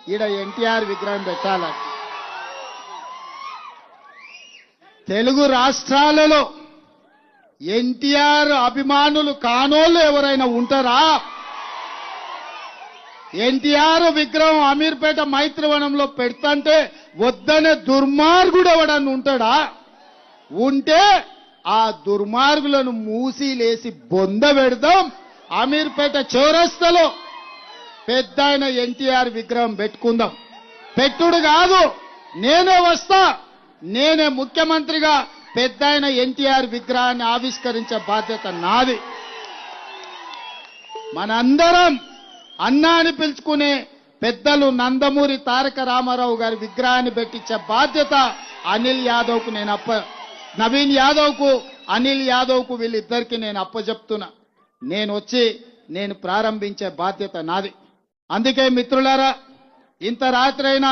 ఈడ ఎన్టీఆర్ విగ్రహం పెట్టాలని. తెలుగు రాష్ట్రాలలో ఎన్టీఆర్ అభిమానులు కానోళ్ళు ఎవరైనా ఉంటారా? ఎన్టీఆర్ విగ్రహం అమీర్పేట మైత్రివనంలో పెడతంటే వద్దనే దుర్మార్గుడు ఎవడన్నా ఉంటాడా? ఉంటే ఆ దుర్మార్గులను మూసిలేసి బొంద పెడదాం. అమీర్పేట చౌరస్తలో పెద్ద ఎన్టీఆర్ విగ్రహం పెట్టుకుందాం. పెట్టుడు కాదు, నేనే వస్తా, నేనే ముఖ్యమంత్రిగా పెద్ద ఎన్టీఆర్ విగ్రహాన్ని ఆవిష్కరించే బాధ్యత నాది. మనందరం అన్నా అని పిలుచుకునే పెద్దలు నందమూరి తారక రామారావు గారి విగ్రహాన్ని పెట్టించే బాధ్యత అనిల్ యాదవ్కు నవీన్ యాదవ్కు అనిల్ యాదవ్కు వీళ్ళిద్దరికి నేను అప్పచెప్తున్నా. నేను వచ్చి నేను ప్రారంభించే బాధ్యత నాది. అందుకే మిత్రులారా, ఇంత రాత్రైనా